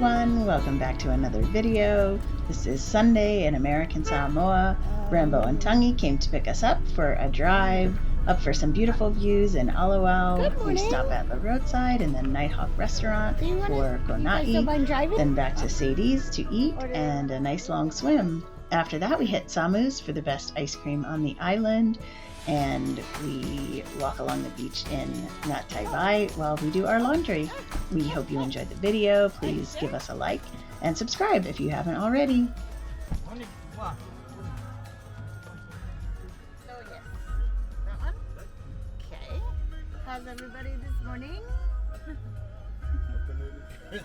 everyone, welcome back to another video. This is Sunday in American Samoa. Rambo and Tagi came to pick us up for a drive up for some beautiful views in Alawa. We stop at the Roadside and then Nighthawk Restaurant for toonai, then back to Sadie's to eat and a nice long swim. After that we hit Samu's for the best ice cream on the island, and we walk along the beach in Gataivai while we do our laundry. We hope you enjoyed the video. Please give us a like and subscribe if you haven't already. So yes, that one. Okay. How's everybody this morning? If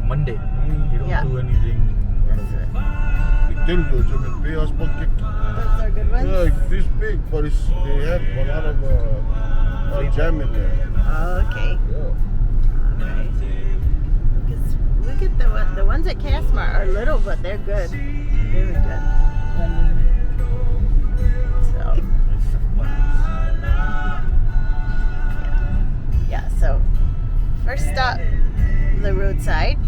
Monday, you don't do anything. That's it. Those are good ones? Yeah, this big, but they have a lot of jam in there. Oh, okay. Yeah. Alright. Because look at the ones at Casmar are little, but they're good. Really good. So. Yeah, so first stop, the Roadside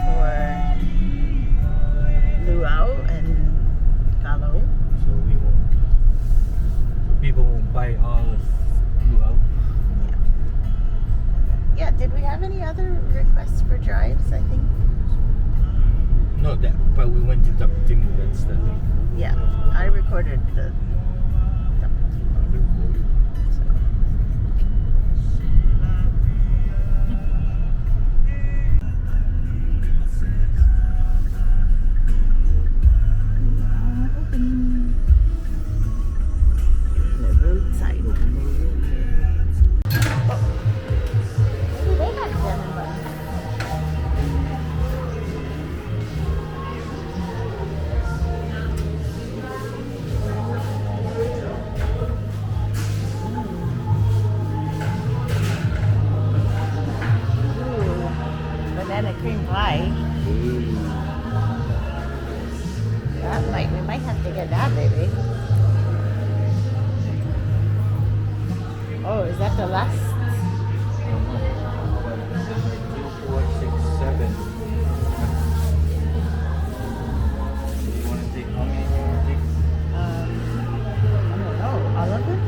for luau and kalo. So people won't buy all this luau. Yeah, did we have any other requests for drives? I think. No, but we went to Timu. That's the thing. Yeah, I recorded the. Banana cream pie. We might have to get that, baby. Oh, is that the last? 4, 6, 7. You want to take how many? You want to take? I don't know. All of them?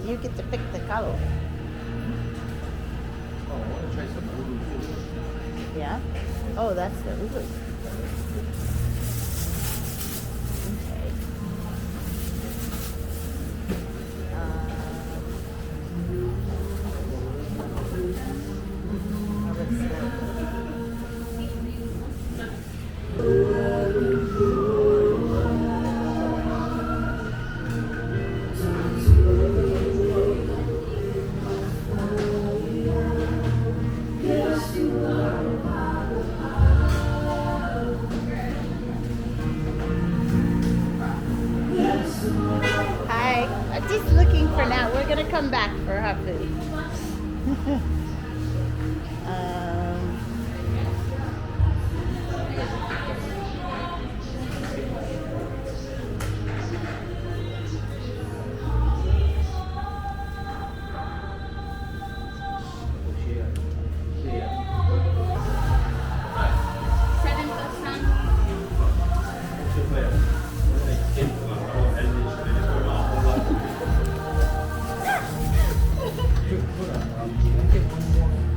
You get to pick the color. Oh, I want to try some ulu too. Yeah? Oh, that's the ulu. Okay. Hi, I'm just looking for now. We're gonna come back for our food.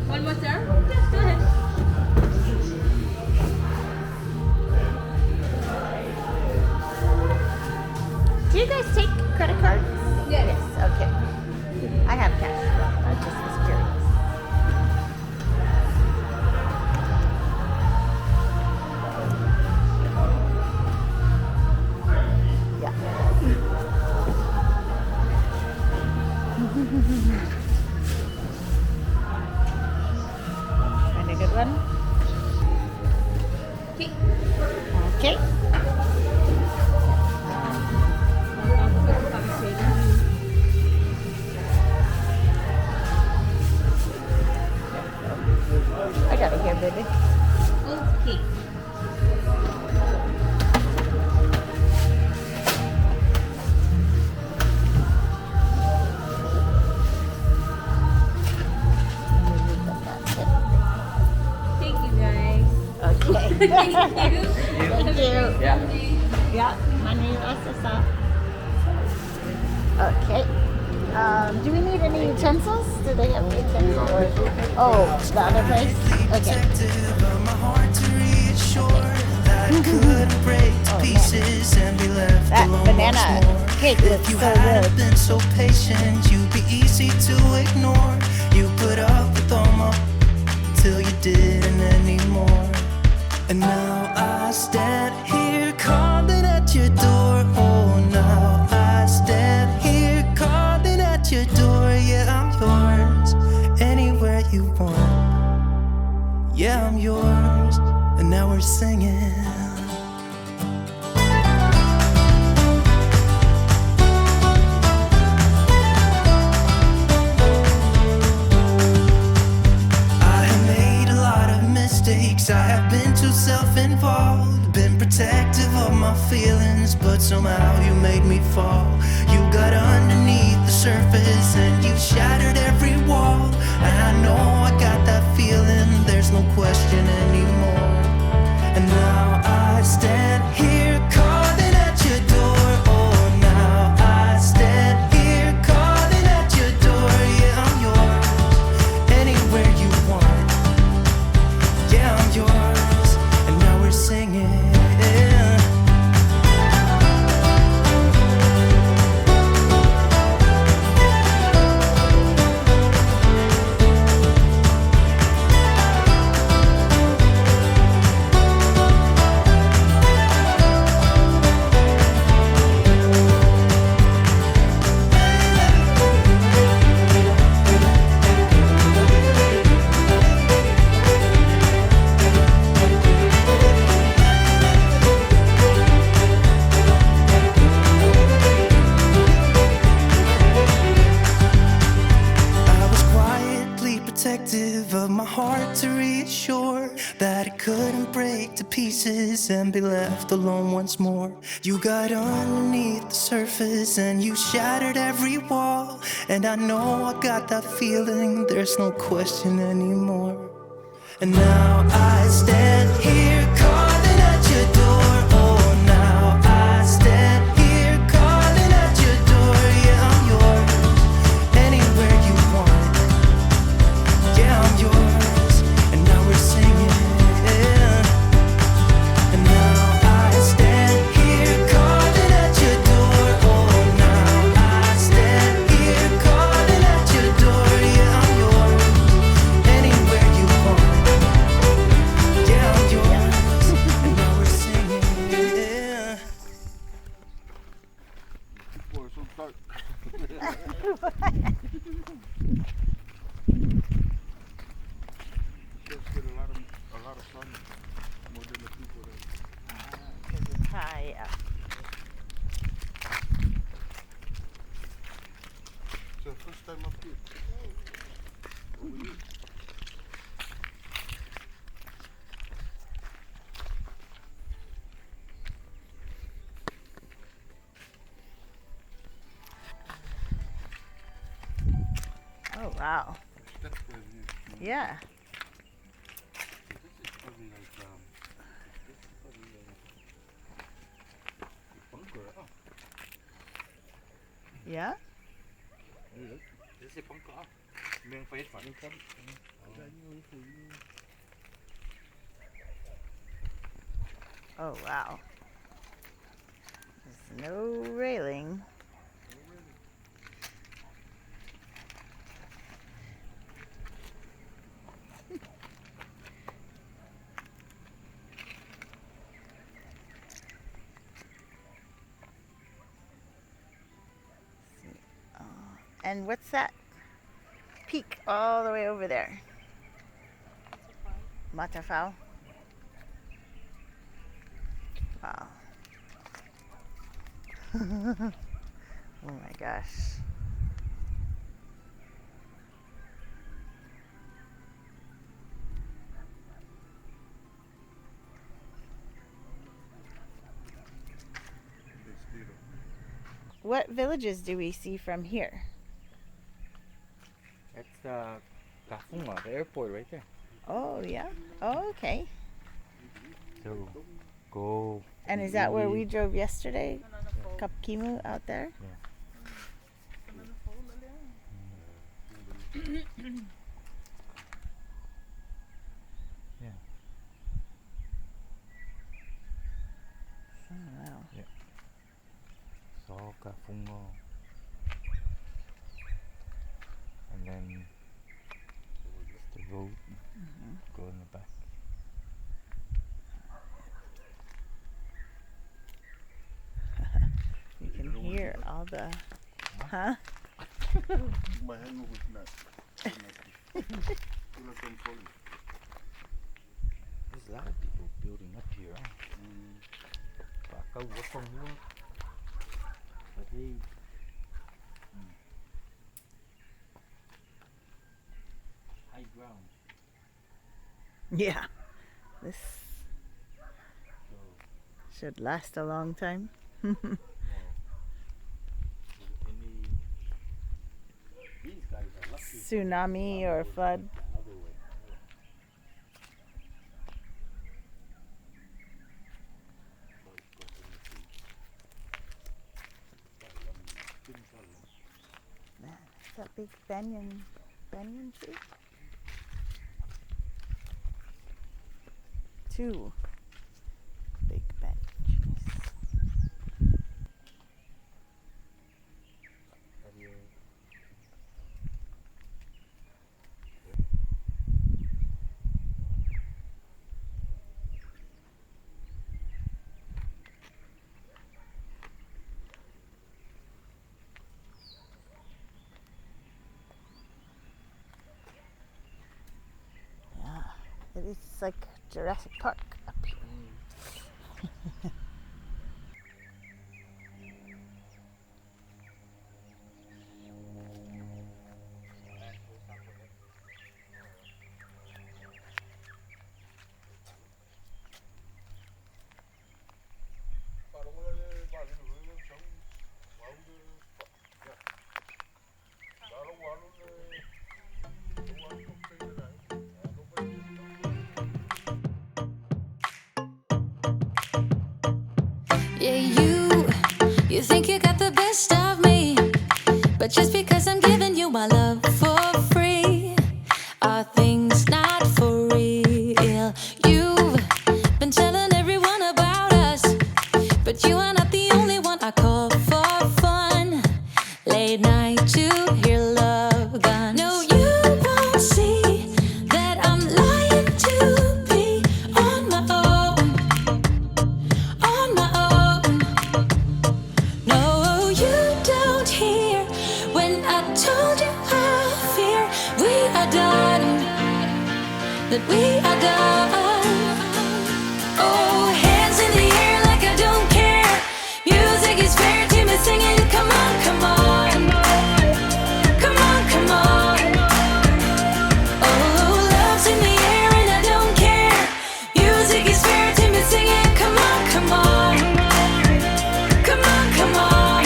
One more, sir? Yes, go ahead. Do you guys take credit cards? Yes. Yes, okay. I have cash. I just was curious. Find a good one? Okay. Okay. there, baby. Okay. Thank you guys. Okay. Thank you. Thank you. Yeah. Yeah, money rasa. Okay. Do we need any utensils? Do they have utensils? Oh, the other place? Okay. That banana cake looks so good. Been so patient, you'd be easy to ignore. You put up with all my till you didn't anymore. And now I stand here calling at your door. Oh, now I stand here calling at your door. Yeah, I'm yours, anywhere you want. Yeah, I'm yours, and now we're singing. I have been too self-involved, been protective of my feelings, but somehow you made me fall. You got underneath the surface and you shattered every wall. And I know I got that feeling, there's no question anymore. And now I stand here calling at your door. Oh, now I stand here calling at your door. Yeah, I'm yours, anywhere you want. Yeah, I'm yours, and now we're singing. Of my heart to reassure that it couldn't break to pieces and be left alone once more. You got underneath the surface and you shattered every wall. And I know I got that feeling, there's no question anymore. And now I stand here calling at your door. Oh, now I stand here calling at your door. Yeah, I'm yours, anywhere you want. Yeah, I'm yours, and now we're singing. And now I stand here calling at your door. Oh, now I stand here calling at your door. Yeah, I'm yours, anywhere you want. Yeah, I'm yours, and now we're singing. Boy, so dark. Just get a lot of sun, more than the people there. Because it's high up. It's the first time up here. Oh, wow. That's good, yeah. Yeah. This is probably like, bunker, oh. Yeah? This is bunker. Miếng phết phải. Oh, wow. There's no railing. And what's that peak all the way over there? Matafao. Wow. Oh my gosh. What villages do we see from here? That's the Kafunga, the airport right there. Oh, yeah. Oh, okay. So, go. And is that where we drove yesterday? Kapkimu out there? Yeah. Oh, wow. So, Kafunga. And then it's the road. Go in the back. You can hear all the... Huh? My hand was not. There's a lot of people building up here. Baka from here. But they... High ground. Yeah. This should last a long time. These guys are lucky. Tsunami or flood. The other way. Man, that big banyan tree? 2 big banyan trees. Yeah, it is like Jurassic Park up here. Yeah, you think you got the best of me, but just because I'm giving you my love for free, are things not for real? You've been telling everyone about us, but you are not the only one I call for fun. Late night to hear love guns. No, you won't see that I'm lying to be on my own. On my own. No, you don't hear when I told you I fear we are done. That we are done. Oh, hands in the air like I don't care. Music is fair to me singing. Come on, come on. Come on, come on. Oh, love's in the air and I don't care. Music is fair to me singing. Come on, come on. Come on, come on.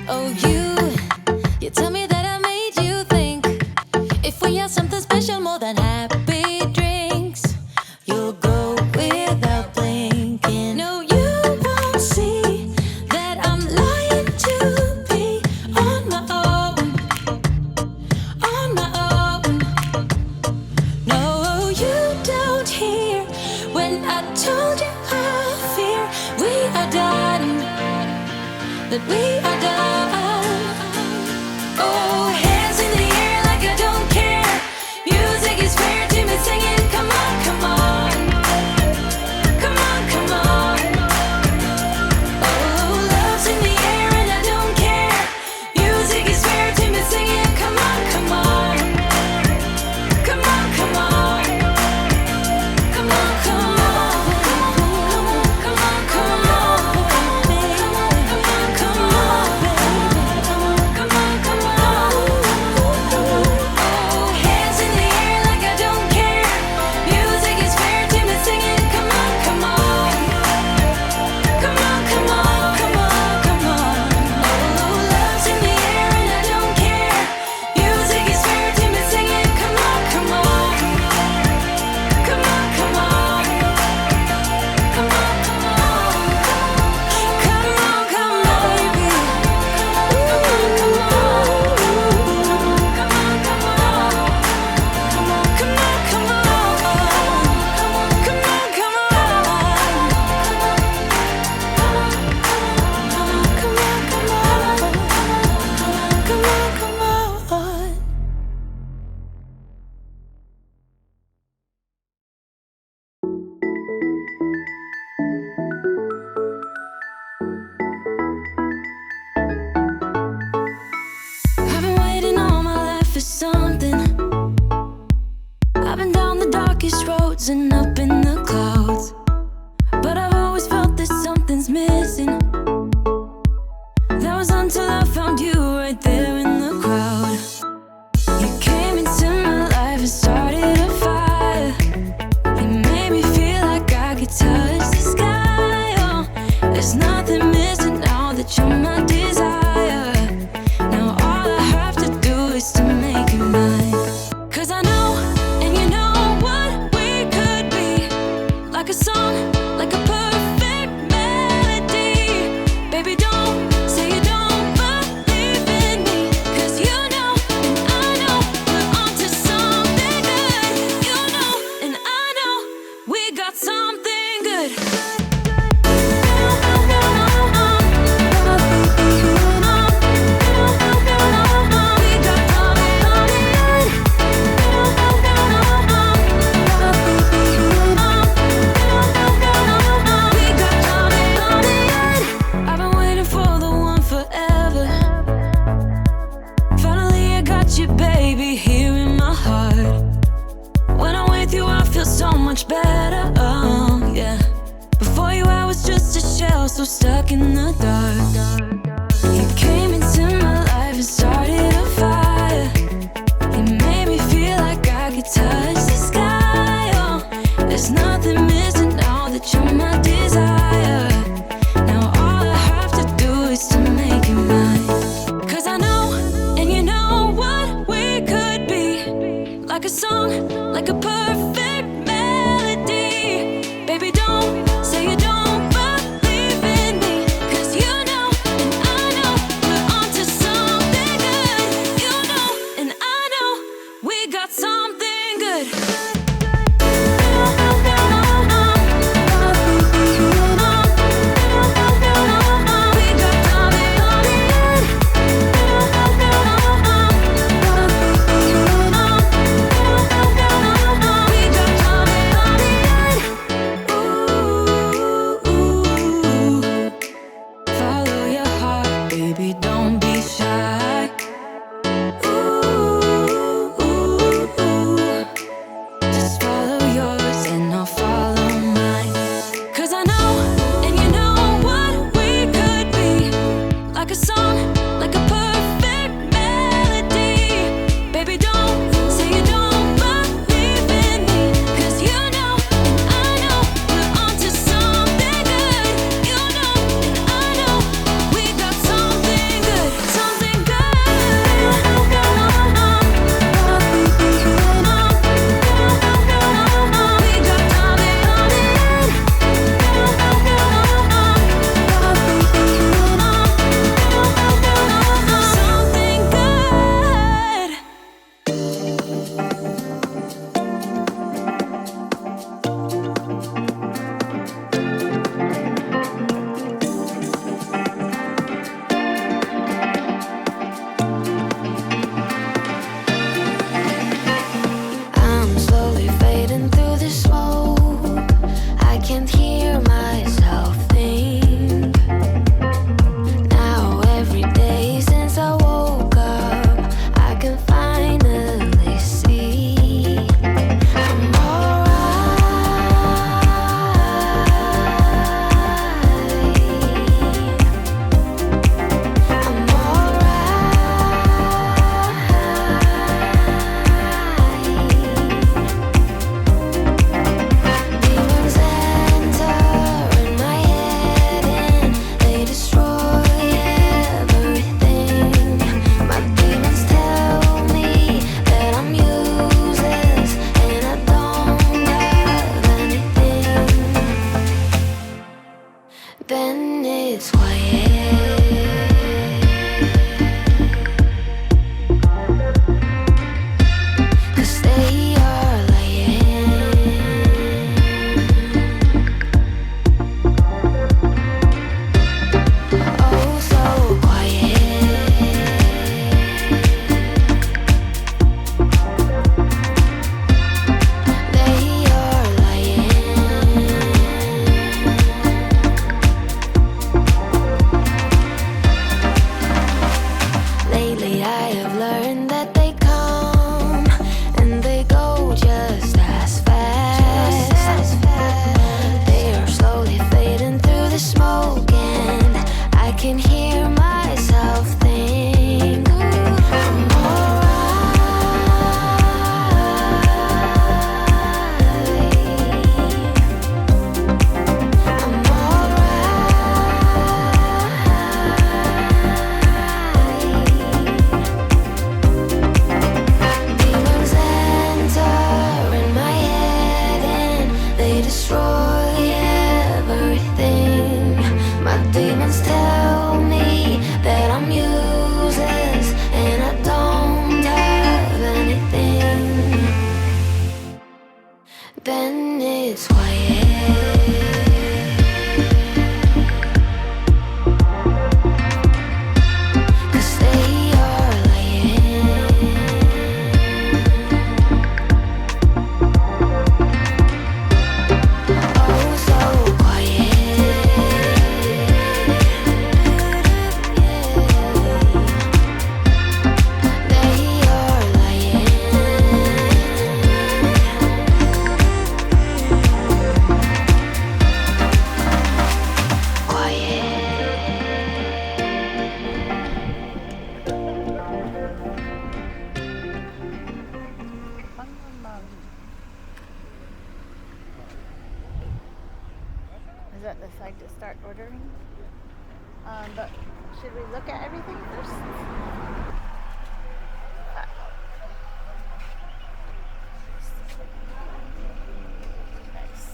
Oh, you tell me that I made you think. If we have something special more than happy drinks, you'll go without blinking. No, you won't see that I'm lying to be on my own. On my own. No, you don't hear when I told you I fear we are done. That we are done. Oh, hands in the air like I don't care. Music is fair to me singing. Come on, come on. Come on, come on. Oh, love's in the air and I don't care. Music is fair to me singing. Come on, come on. Come on, come on. Come on, come on. Come on, come on. Come on, come on. roads and up in the clouds. But I've always felt that something's missing. That was until I found you right there in the crowd. You came into my life and started a fire. You made me feel like I could touch the sky. Oh, there's nothing missing now that you're my desire. Now all I have to do is to make you mine. 'Cause I know, and you know what we could be. Like a song, like a perfect melody. Baby, don't say you don't believe in me. 'Cause you know, and I know, we're onto something good. You know, and I know, we got something good. I've been waiting for the one forever. Finally I got you, baby, here in my heart. When I'm with you I feel so much better, oh yeah. Before you I was just a shell, so stuck in the dark. You came into my life and started a fire. You made me feel like I could touch the sky, oh. There's nothing missing now that you're my desire. Now all I have to do is to make you mine. 'Cause I know, and you know what we could be. Like a song, like a perfect melody. Baby, don't say you don't believe in me. 'Cause you know, and I know, we're onto something good. You know, and I know, we got something good. Follow your heart, baby, don't be shy. Just follow yours and I'll follow mine. 'Cause I know, and you know what we could be. Like a song, like a perfect melody. Baby, don't say you don't believe in me. 'Cause you know, and I know, we're onto something good. You know, and I know, we got something good. Something good. Something good. I'm slowly fading through the smoke. I can't hear myself think. Now every day since I woke up, I can finally see I'm Demons enter in my head and they destroy everything. My demons tell me that I'm useless and I don't have anything. Then it's quiet. 'Cause they are lying. Oh, so quiet. They are lying. Is that the side to start ordering? But should we look at everything first? Nice.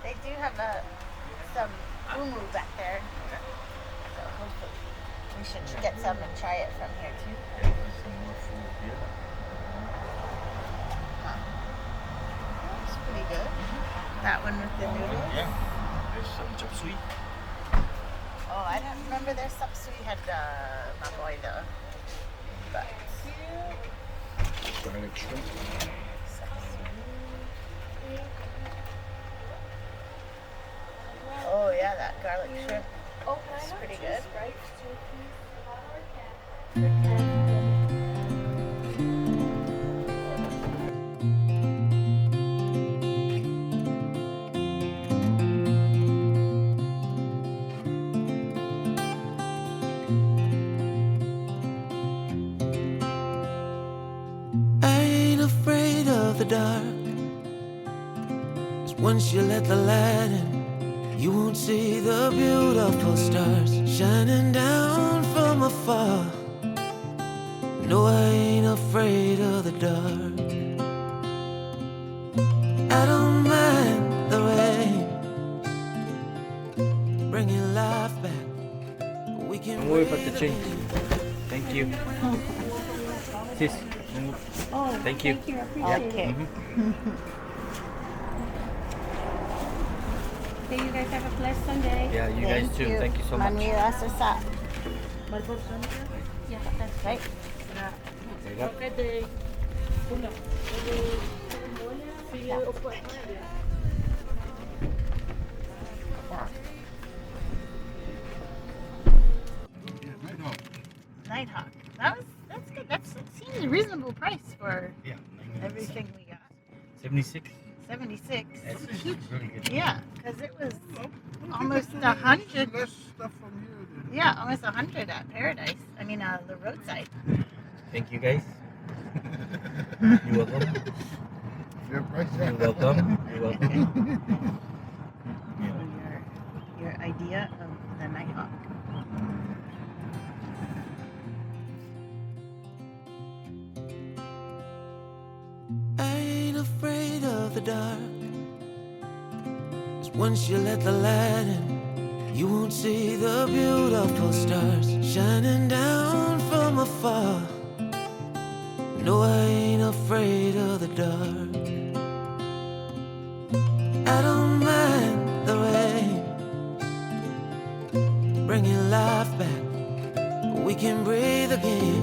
They do have some umu back there. So hopefully we should get some and try it from here too. It's pretty good. That one with the noodles? Yeah. There's some chop suey. Oh, I don't remember their sub suey had maboida. But Garlic shrimp. oh yeah, that garlic shrimp. It's pretty good. I ain't afraid of the dark. 'Cause once you let the light in, you won't see the beautiful stars shining down from afar. No, I ain't afraid of the dark. I don't mind the rain, bringing life back. We can Don't worry about the change. Thank you. Sis. Oh, Thank you. I appreciate Okay. it. Okay, you guys have a blessed Sunday. Yeah, you guys too. Thank you so much. Manila sa Yeah, that's right? There you go. Nighthawk. That's good. That seems a reasonable price for Yeah. everything we got. 76. 76. That's really good. Yeah, because it was almost 100. Less stuff from here. Then. Yeah, almost 100 at Paradise. I mean, the roadside. Thank you guys. You're welcome. Fair price. You're welcome. You're welcome. Your idea of the Nighthawk. I ain't afraid of the dark. 'Cause once you let the light in, you won't see the beautiful stars shining down from afar. No, I ain't afraid of the dark. I don't mind the rain, bringing life back. We can breathe again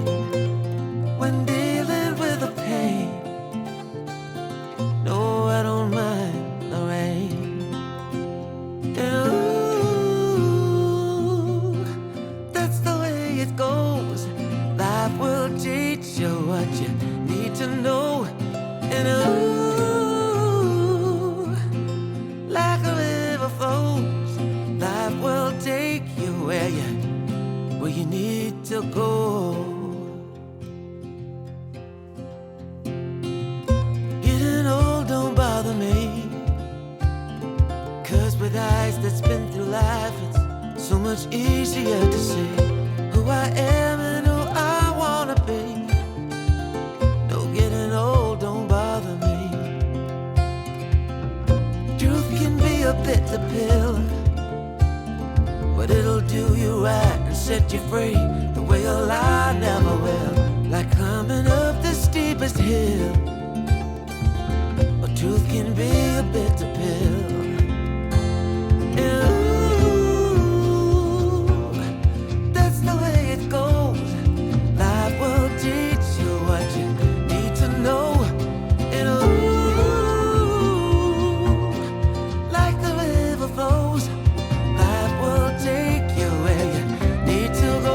when dealing with the pain. No, I don't mind the rain. And ooh, that's the way it goes. Life will teach you what you need to know. And ooh, like a river flows, life will take you where you need to go. Getting old don't bother me, 'cause with eyes that's been through life, it's so much easier to see who I am and who I wanna be. No, getting old don't bother me. Truth can be a bitter pill, but it'll do you right and set you free the way a lie never will. Like climbing up the steepest hill. But truth can be a bitter pill. And ooh, that's the way it goes. Life will teach you what you need to know. And ooh, like the river flows, life will take you where you need to go.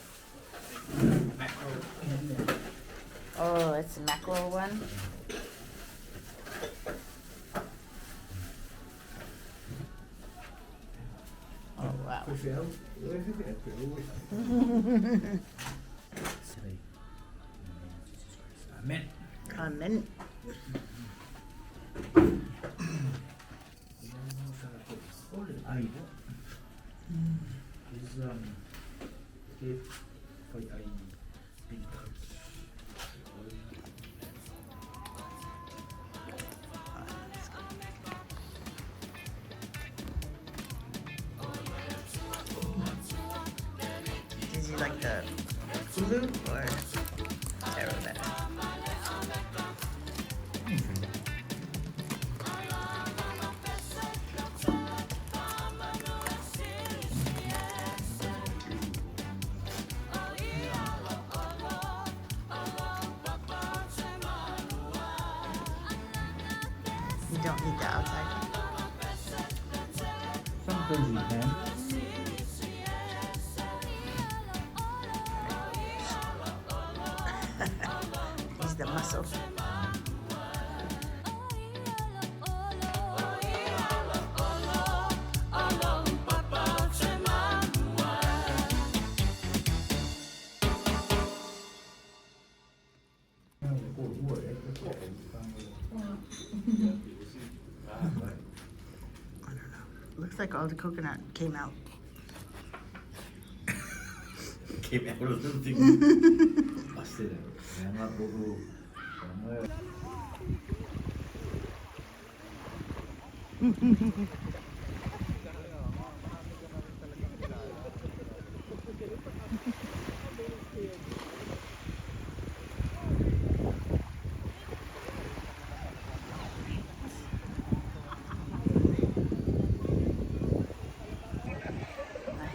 Oh, it's a mackerel one. Oh, wow. Amen. Amen. Did you like the ulu or taro better? You don't need the outside. Sometimes you can. Use the muscle. Looks like all the coconut came out. Came out of the thing. Busted it.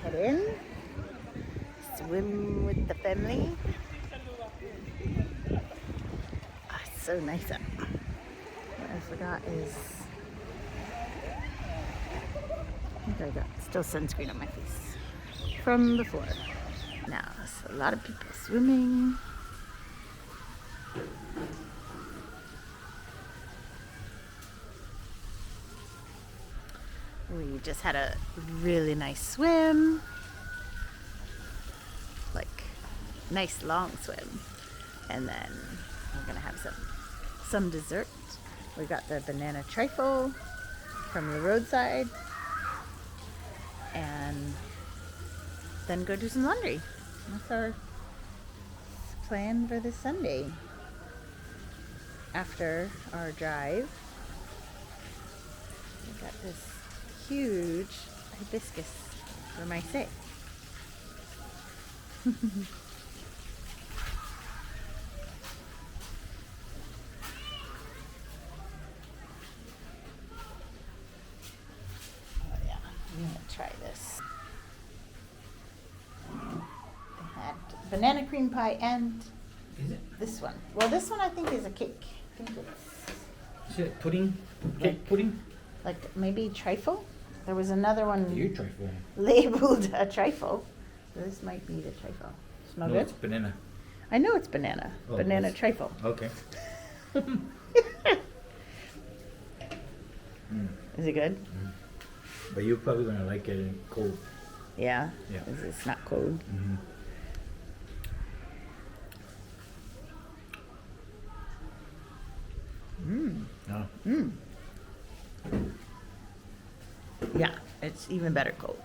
Head in, swim with the family. Ah, it's so nice up. What I forgot is, I think I got still sunscreen on my face from before. Now, there's a lot of people swimming. We just had a really nice swim, like nice long swim, and then we're gonna have some dessert. We got the banana trifle from the roadside, and then go do some laundry. That's our plan for this Sunday. After our drive, we got this huge hibiscus for my sake. Oh yeah, I'm gonna try this. They had banana cream pie and Is it? this one. Well, this one I think is a cake. I think it's Is it pudding? Cake pudding? like maybe trifle. There was another one You try for it. labeled a trifle. This might be the trifle. Smell No, good? it's banana. I know it's banana. Oh, Banana yes. trifle. Okay. Is it good? But you're probably gonna like it cold. Yeah. Yeah. It's not cold. No. Yeah, it's even better cold.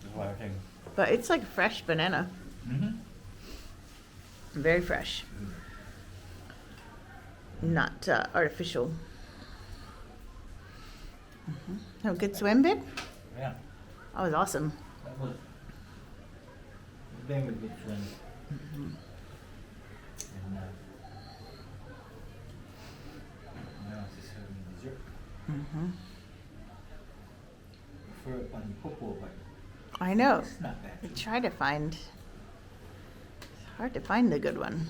That's what I think. But it's like fresh banana. Very fresh. Not artificial. Have a good swim, babe? Yeah. That was awesome. That was very good swim. And now it's just having dessert. For on popo, but I know. it's not bad. I try to find. It's hard to find the good one.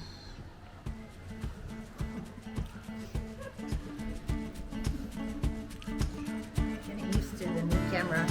Getting used to the new camera.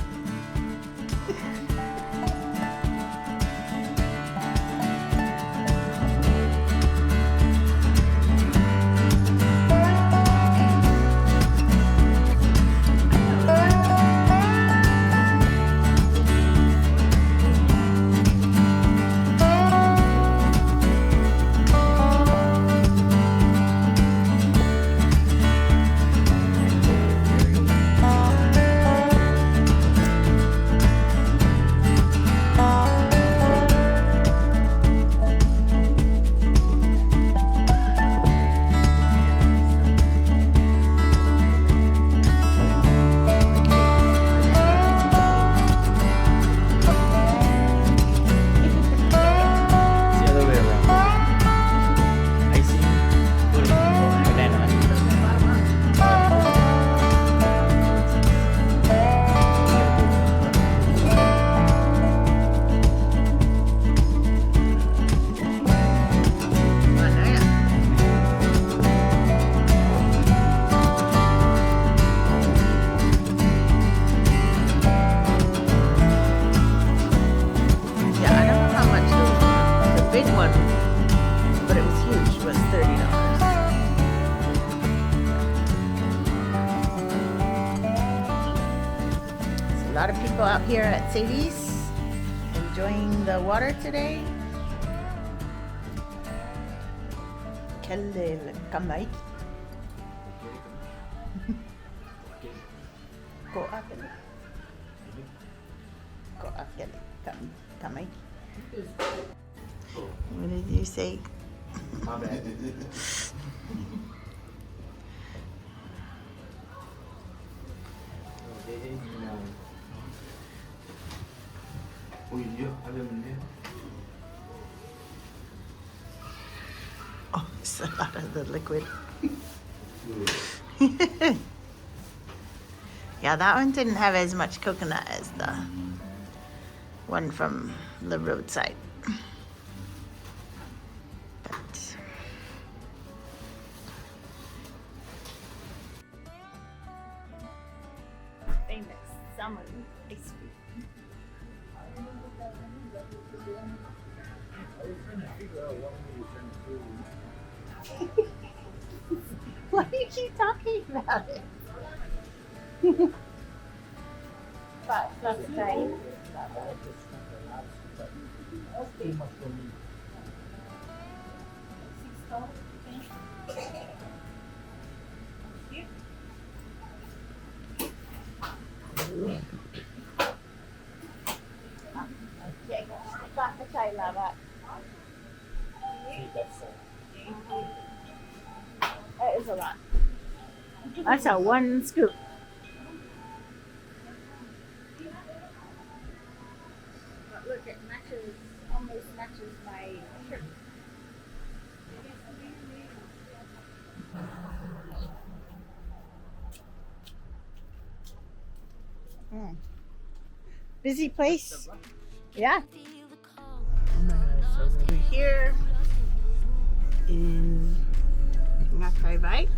lot of people out here at Sadie's enjoying the water today. Kelle kamai. Ko akele. Ko akele kamai. What did you say? My bad. Oh, it's a lot of the liquid. Yeah, that one didn't have as much coconut as the one from the roadside. But famous Samu ice cream. Why do you keep talking about it? But that's right. That is a lot. That's a one scoop. But look, it matches, almost matches my shirt. Busy place. Yeah. So we're here in Gataivai.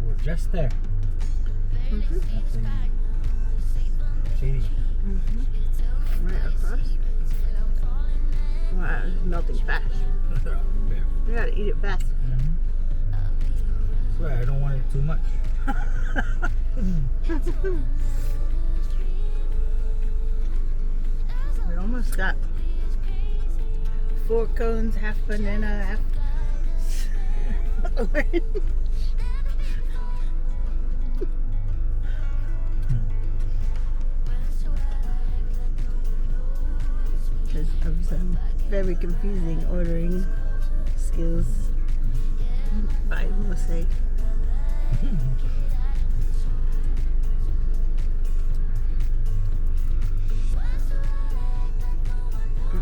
We're just there. Sadie. Right across. Wow, it's melting fast. You gotta eat it fast. That's why I don't want it too much. We almost got 4 cones, half banana, half orange. Because of some very confusing ordering skills by Mose.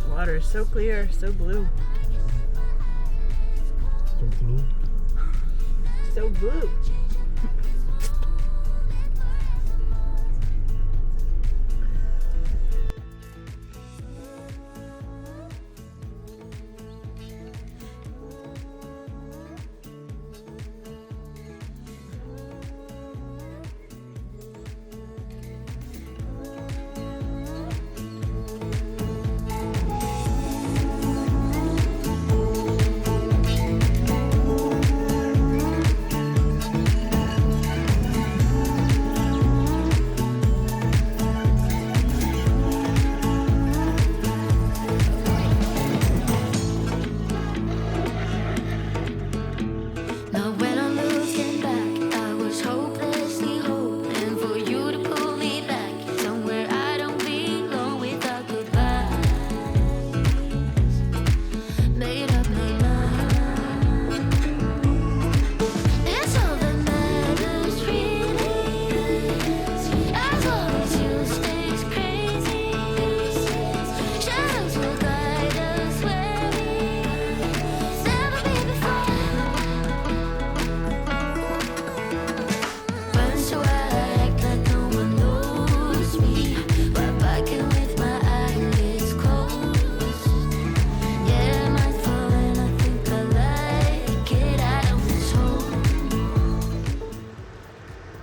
Water is so clear, so blue. So blue. So blue.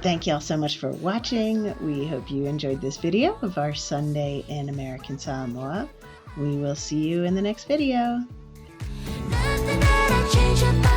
Thank y'all so much for watching. We hope you enjoyed this video of our Sunday in American Samoa. We will see you in the next video. Nothing that I change about